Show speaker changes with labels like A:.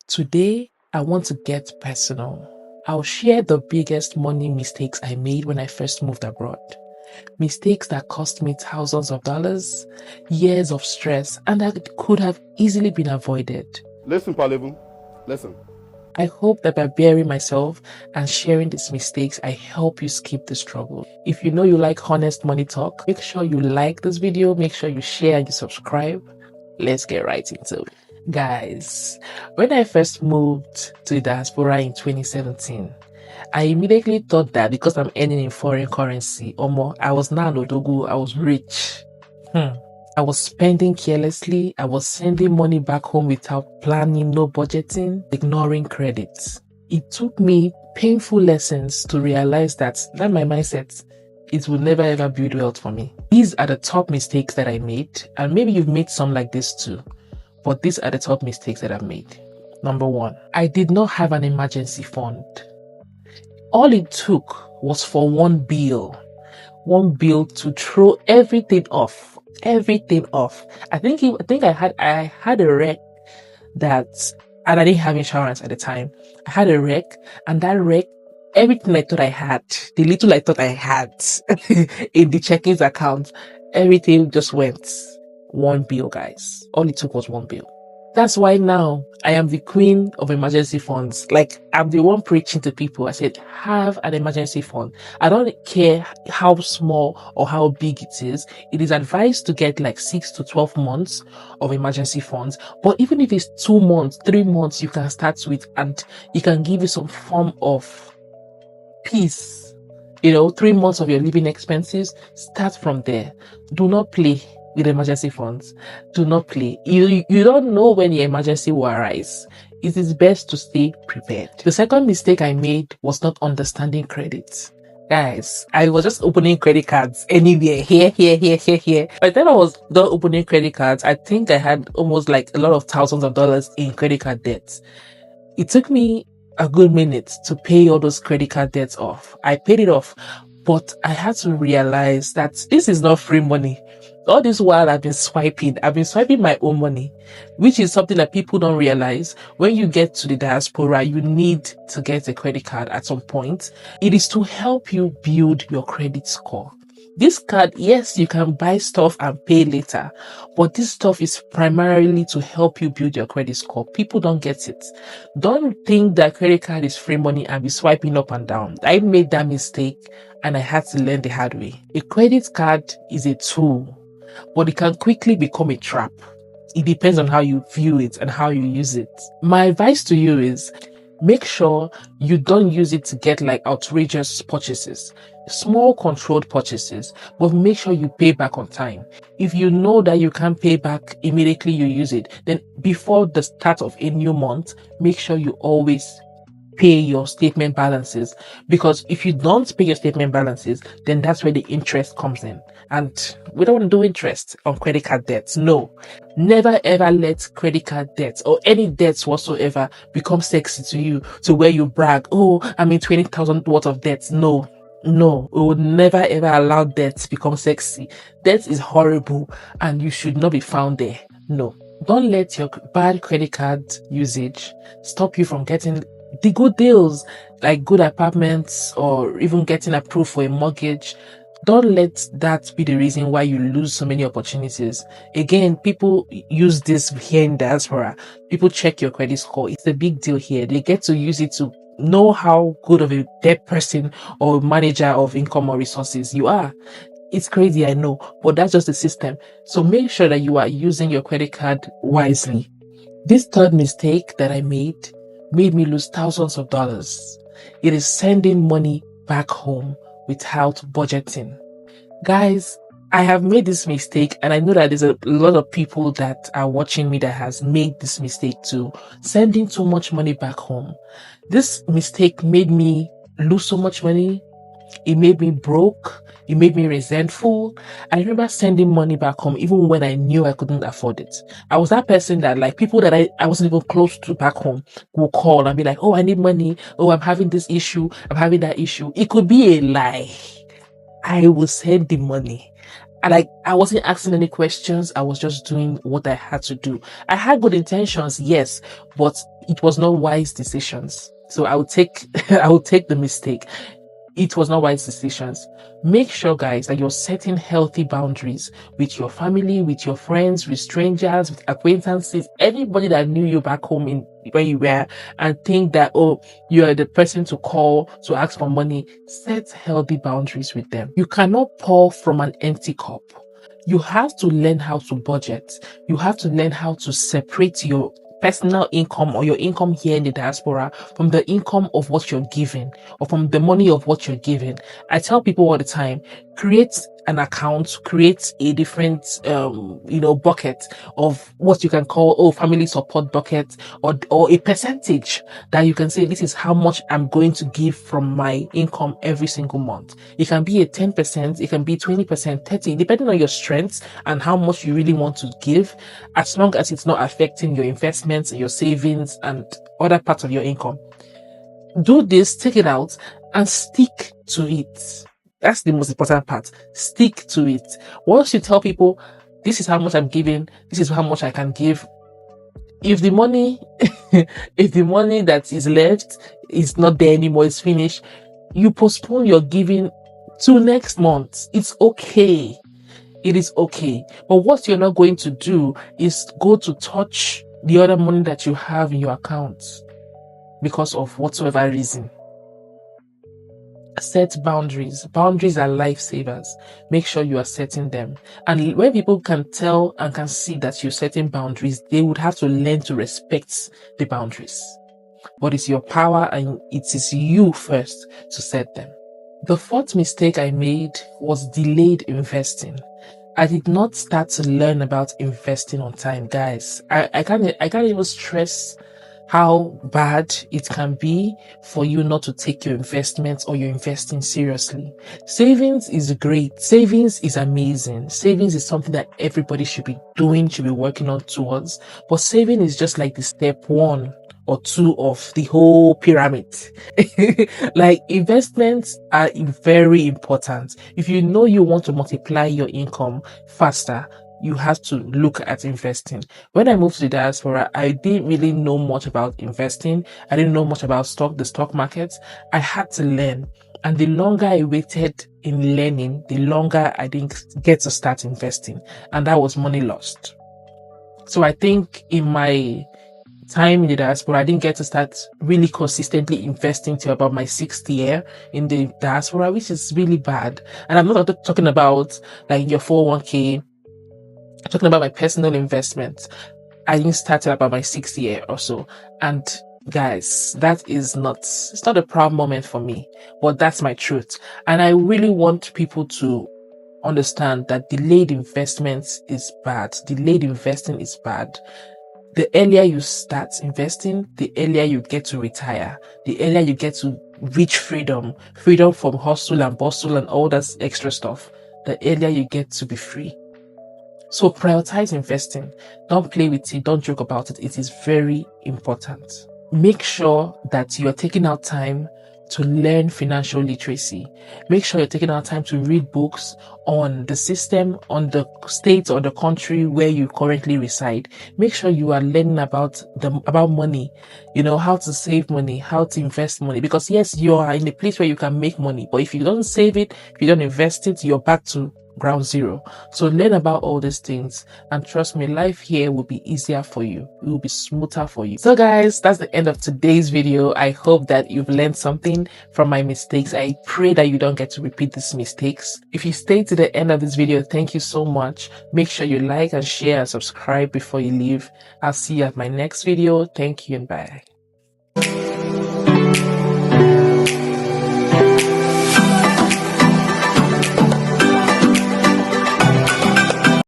A: Today, I want to get personal. I'll share the biggest money mistakes I made when I first moved abroad. Mistakes that cost me thousands of dollars, years of stress, and that could have easily been avoided.
B: Listen, Palevu. Listen.
A: I hope that by bearing myself and sharing these mistakes, I help you skip the struggle. If you know you like honest money talk, make sure you like this video, make sure you share and you subscribe. Let's get right into it. Guys, when I first moved to the diaspora in 2017, I immediately thought that because I'm earning in foreign currency, or more, I was now an odogu, I was rich. I was spending carelessly. I was sending money back home without planning, no budgeting, ignoring credits. It took me painful lessons to realize that my mindset, it will never ever build wealth for me. These are the top mistakes that I made, and maybe you've made some like this too, but these are the top mistakes that I've made. Number one, I did not have an emergency fund. All it took was for one bill to throw everything off. I think I had a wreck that, and I didn't have insurance at the time. I had a wreck, and that wreck, everything I thought I had, the little I thought I had in the checkings account, everything just went. One bill, guys. All it took was one bill. That's why now I am the queen of emergency funds. Like, I'm the one preaching to people. I said, have an emergency fund. I don't care how small or how big it is. It is advised to get like 6 to 12 months of emergency funds. But even if it's 2 months, 3 months, you can start with, and it can give you some form of peace. 3 months of your living expenses, start from there. Do not play with emergency funds. Do not play. You don't know when your emergency will arise. It is best to stay prepared. The second mistake I made was not understanding credit. Guys, I was just opening credit cards anywhere, here. By the time I was done opening credit cards, I think I had almost like a lot of thousands of dollars in credit card debts. It took me a good minute to pay all those credit card debts off. I paid it off, but I had to realize that this is not free money. All this while I've been swiping my own money, which is something that people don't realize. When you get to the diaspora, you need to get a credit card at some point. It is to help you build your credit score. This card, yes, you can buy stuff and pay later, but this stuff is primarily to help you build your credit score. People don't get it. Don't think that credit card is free money and be swiping up and down. I made that mistake and I had to learn the hard way. A credit card is a tool, but it can quickly become a trap. It depends on how you view it and how you use it. My advice to you is, make sure you don't use it to get like outrageous purchases. Small controlled purchases, but make sure you pay back on time. If you know that you can't pay back immediately you use it, then before the start of a new month, make sure you always pay your statement balances, because if you don't pay your statement balances, then that's where the interest comes in, and we don't want to do interest on credit card debts. No, never ever let credit card debts or any debts whatsoever become sexy to you, to where you brag, oh, I'm in 20,000 worth of debts. No, we would never ever allow debts become sexy. Debt is horrible and you should not be found there. No, don't let your bad credit card usage stop you from getting the good deals, like good apartments or even getting approved for a mortgage. Don't let that be the reason why you lose so many opportunities. Again, people use this here in diaspora. People check your credit score. It's a big deal here. They get to use it to know how good of a debt person or manager of income or resources you are. It's crazy, I know, but that's just the system. So make sure that you are using your credit card wisely. This third mistake that I made me lose thousands of dollars. It is sending money back home without budgeting. Guys, I have made this mistake, and I know that there's a lot of people that are watching me that has made this mistake too. Sending too much money back home. This mistake made me lose so much money. It made me broke. It made me resentful. I remember sending money back home even when I knew I couldn't afford it. I was that person that, like, people that I wasn't even close to back home will call and be like, oh, I need money. Oh, I'm having this issue. I'm having that issue. It could be a lie. I will send the money. I wasn't asking any questions. I was just doing what I had to do. I had good intentions, yes, but it was not wise decisions. So I will take I will take the mistake. It was not wise decisions. Make sure, guys, that you're setting healthy boundaries with your family, with your friends, with strangers, with acquaintances, anybody that knew you back home in where you were, and think that, oh, you are the person to call to ask for money. Set healthy boundaries with them. You cannot pour from an empty cup. You have to learn how to budget. You have to learn how to separate your personal income or your income here in the diaspora from the income of what you're giving or from the money of what you're giving. I tell people all the time, create an account, create a different bucket of what you can call family support bucket, or a percentage that you can say, this is how much I'm going to give from my income every single month. It can be a 10%, it can be 20%, 30%, depending on your strengths and how much you really want to give, as long as it's not affecting your investments, your savings, and other parts of your income. Do this, take it out, and stick to it. That's the most important part. Stick to it. Once you tell people, this is how much I'm giving, this is how much I can give. If the money, if the money that is left is not there anymore, it's finished, you postpone your giving to next month. It's okay. It is okay. But what you're not going to do is go to touch the other money that you have in your account because of whatsoever reason. Set boundaries. Boundaries are lifesavers. Make sure you are setting them. And when people can tell and can see that you're setting boundaries, they would have to learn to respect the boundaries. But it's your power and it is you first to set them. The fourth mistake I made was delayed investing. I did not start to learn about investing on time, guys. I can't even stress how bad it can be for you not to take your investments or your investing seriously. Savings is great. Savings is amazing. Savings is something that everybody should be doing, should be working on towards. But saving is just like the step 1 or 2 of the whole pyramid. Like, investments are very important. If you know you want to multiply your income faster, you have to look at investing. When I moved to the diaspora, I didn't really know much about investing. I didn't know much about the stock market. I had to learn. And the longer I waited in learning, the longer I didn't get to start investing. And that was money lost. So I think in my time in the diaspora, I didn't get to start really consistently investing till about my 6th year in the diaspora, which is really bad. And I'm not talking about like your 401k. I'm talking about my personal investments. I didn't start at about my 6th year or so. And guys, it's not a proud moment for me, but that's my truth. And I really want people to understand that delayed investments is bad. Delayed investing is bad. The earlier you start investing, the earlier you get to retire, the earlier you get to reach freedom from hustle and bustle and all that extra stuff, the earlier you get to be free. So prioritize investing. Don't play with it. Don't joke about it. It is very important. Make sure that you are taking out time to learn financial literacy. Make sure you're taking out time to read books on the system, on the state or the country where you currently reside. Make sure you are learning about money, how to save money, how to invest money. Because yes, you are in a place where you can make money, but if you don't save it, if you don't invest it, you're back to ground zero. So learn about all these things, and trust me, life here will be easier for you. It will be smoother for you. So guys, that's the end of today's video. I hope that you've learned something from my mistakes. I pray that you don't get to repeat these mistakes. If you stayed to the end of this video, thank you so much. Make sure you like and share and subscribe before you leave. I'll see you at my next video. Thank you and bye.